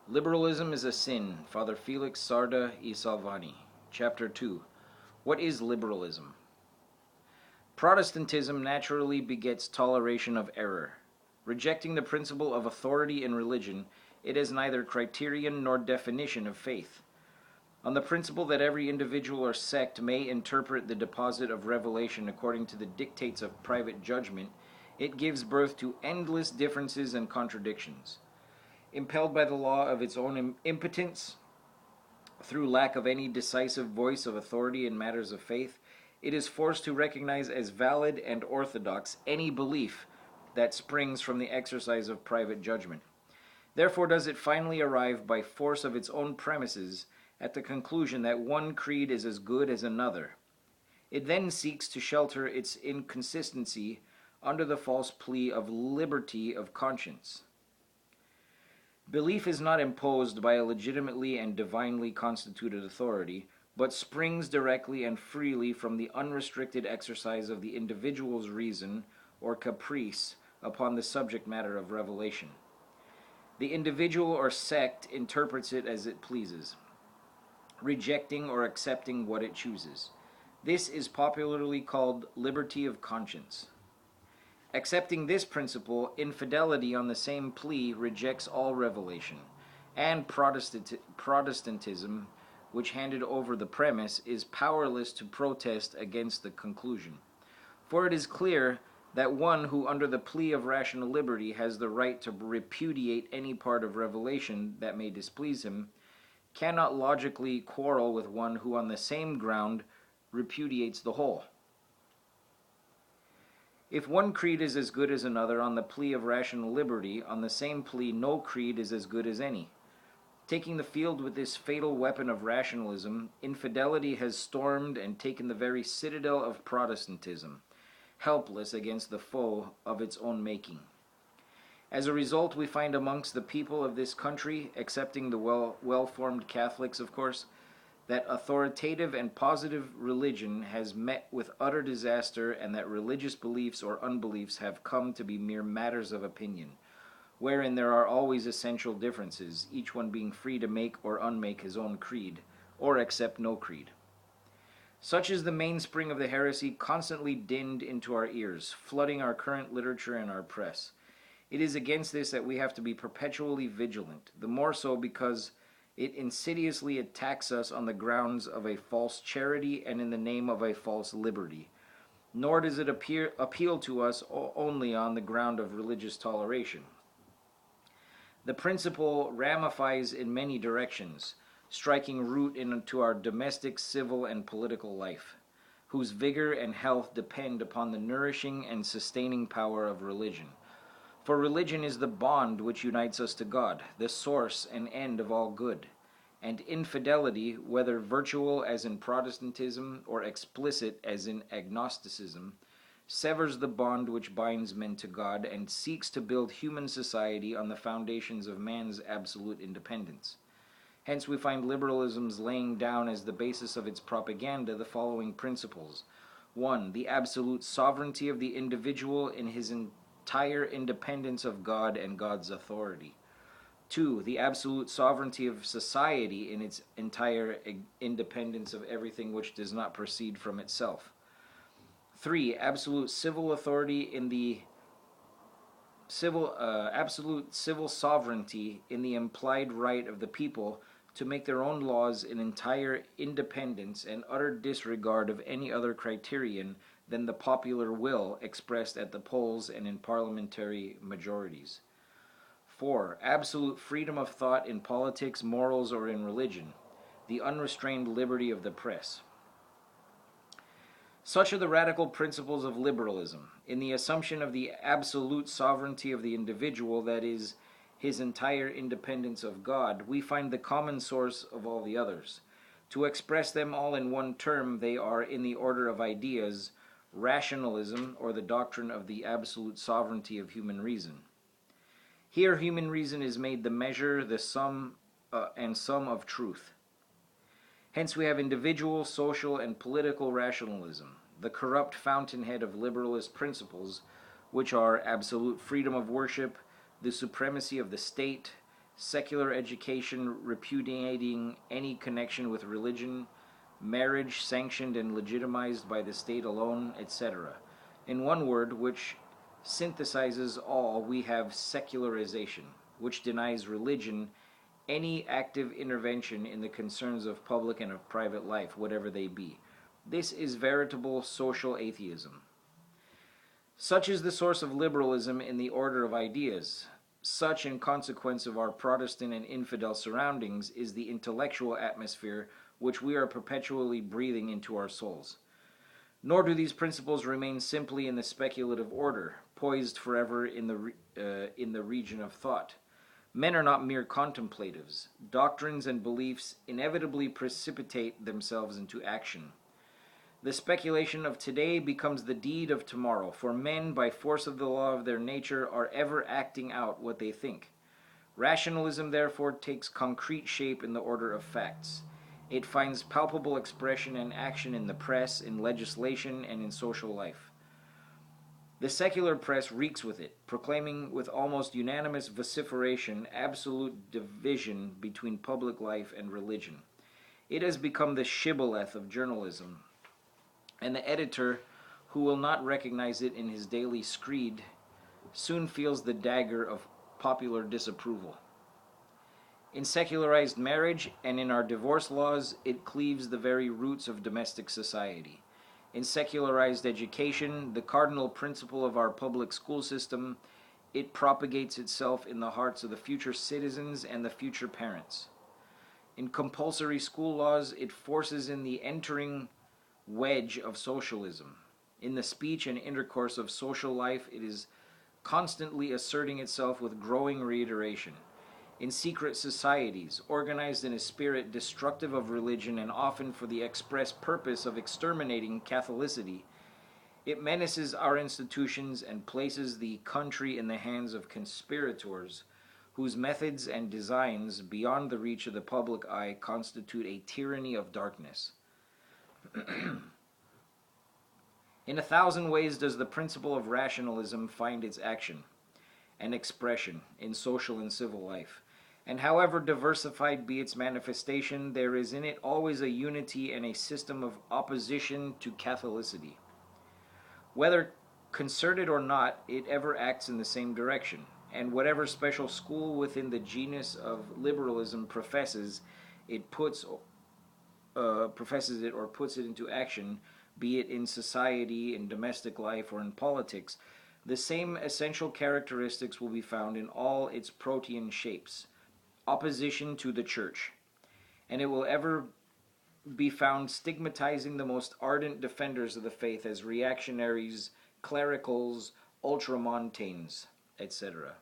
Liberalism is a sin. Father Felix, Sarda y Salvany. Chapter 2. What is liberalism? Protestantism naturally begets toleration of error. Rejecting the principle of authority in religion, it has neither criterion nor definition of faith. On the principle that every individual or sect may interpret the deposit of revelation according to the dictates of private judgment, it gives birth to endless differences and contradictions. Impelled by the law of its own impotence, through lack of any decisive voice of authority in matters of faith, it is forced to recognize as valid and orthodox any belief that springs from the exercise of private judgment. Therefore does it finally arrive by force of its own premises at the conclusion that one creed is as good as another. It then seeks to shelter its inconsistency under the false plea of liberty of conscience. Belief is not imposed by a legitimately and divinely constituted authority, but springs directly and freely from the unrestricted exercise of the individual's reason or caprice upon the subject matter of revelation. The individual or sect interprets it as it pleases, rejecting or accepting what it chooses. This is popularly called liberty of conscience. Accepting this principle, infidelity on the same plea rejects all revelation, and Protestantism, which handed over the premise, is powerless to protest against the conclusion. For it is clear that one who, under the plea of rational liberty, has the right to repudiate any part of revelation that may displease him, cannot logically quarrel with one who, on the same ground, repudiates the whole. If one creed is as good as another on the plea of rational liberty, on the same plea no creed is as good as any. Taking the field with this fatal weapon of rationalism, infidelity has stormed and taken the very citadel of Protestantism, helpless against the foe of its own making. As a result, we find amongst the people of this country, excepting the well-formed Catholics, of course, that authoritative and positive religion has met with utter disaster, and that religious beliefs or unbeliefs have come to be mere matters of opinion, wherein there are always essential differences, each one being free to make or unmake his own creed, or accept no creed. Such is the mainspring of the heresy constantly dinned into our ears, flooding our current literature and our press. It is against this that we have to be perpetually vigilant, the more so because it insidiously attacks us on the grounds of a false charity and in the name of a false liberty. Nor does it appeal to us only on the ground of religious toleration. The principle ramifies in many directions, striking root into our domestic, civil, and political life, whose vigor and health depend upon the nourishing and sustaining power of religion. For religion is the bond which unites us to God, the source and end of all good. And infidelity, whether virtual as in Protestantism or explicit as in agnosticism, severs the bond which binds men to God and seeks to build human society on the foundations of man's absolute independence. Hence we find liberalism's laying down as the basis of its propaganda the following principles. 1. The absolute sovereignty of the individual in his entire independence of God and God's authority. 2. The absolute sovereignty of society in its entire independence of everything which does not proceed from itself. 3. Absolute civil authority in the absolute civil sovereignty in the implied right of the people to make their own laws in entire independence and utter disregard of any other criterion than the popular will expressed at the polls and in parliamentary majorities. 4. Absolute freedom of thought in politics, morals, or in religion, the unrestrained liberty of the press. Such are the radical principles of liberalism, in the assumption of the absolute sovereignty of the individual, that is, his entire independence of God. We find the common source of all the others. To express them all in one term, they are, in the order of ideas, rationalism, or the doctrine of the absolute sovereignty of human reason. Here human reason is made the measure, the sum of truth. Hence we have individual, social, and political rationalism, the corrupt fountainhead of liberalist principles, which are absolute freedom of worship, the supremacy of the state, secular education repudiating any connection with religion, marriage sanctioned and legitimized by the state alone, etc. In one word, which synthesizes all, we have secularization, which denies religion any active intervention in the concerns of public and of private life, whatever they be. This is veritable social atheism. Such is the source of liberalism in the order of ideas. Such, in consequence of our Protestant and infidel surroundings, is the intellectual atmosphere which we are perpetually breathing into our souls. Nor do these principles remain simply in the speculative order, poised forever in the region of thought. Men are not mere contemplatives. Doctrines and beliefs inevitably precipitate themselves into action. The speculation of today becomes the deed of tomorrow, for men, by force of the law of their nature, are ever acting out what they think. Rationalism, therefore, takes concrete shape in the order of facts. It finds palpable expression and action in the press, in legislation, and in social life. The secular press reeks with it, proclaiming with almost unanimous vociferation absolute division between public life and religion. It has become the shibboleth of journalism, and the editor, who will not recognize it in his daily screed, soon feels the dagger of popular disapproval. In secularized marriage and in our divorce laws, it cleaves the very roots of domestic society. In secularized education, the cardinal principle of our public school system, it propagates itself in the hearts of the future citizens and the future parents. In compulsory school laws, it forces in the entering wedge of socialism. In the speech and intercourse of social life, it is constantly asserting itself with growing reiteration. In secret societies, organized in a spirit destructive of religion and often for the express purpose of exterminating Catholicity, it menaces our institutions and places the country in the hands of conspirators whose methods and designs, beyond the reach of the public eye, constitute a tyranny of darkness. In 1,000 ways does the principle of rationalism find its action and expression in social and civil life. And however diversified be its manifestation, there is in it always a unity and a system of opposition to Catholicity. Whether concerted or not, it ever acts in the same direction, and whatever special school within the genus of liberalism professes it or puts it into action, be it in society, in domestic life, or in politics, the same essential characteristics will be found in all its protean shapes. Opposition to the church, and it will ever be found stigmatizing the most ardent defenders of the faith as reactionaries, clericals, ultramontanes, etc.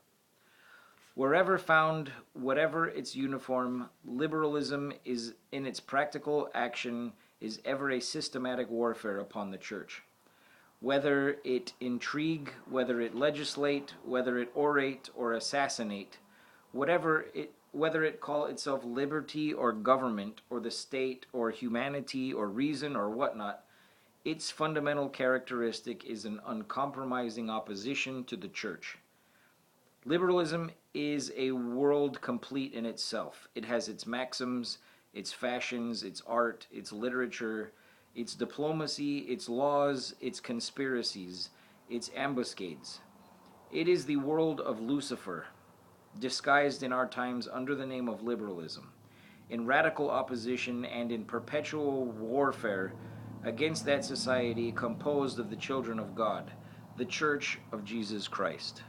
Wherever found, whatever its uniform, liberalism is in its practical action is ever a systematic warfare upon the church. Whether it intrigue, whether it legislate, whether it orate or assassinate, whether it call itself liberty or government or the state or humanity or reason or whatnot, its fundamental characteristic is an uncompromising opposition to the church. Liberalism is a world complete in itself. It has its maxims, its fashions, its art, its literature, its diplomacy, its laws, its conspiracies, its ambuscades. It is the world of Lucifer, disguised in our times under the name of liberalism, in radical opposition and in perpetual warfare against that society composed of the children of God, the Church of Jesus Christ.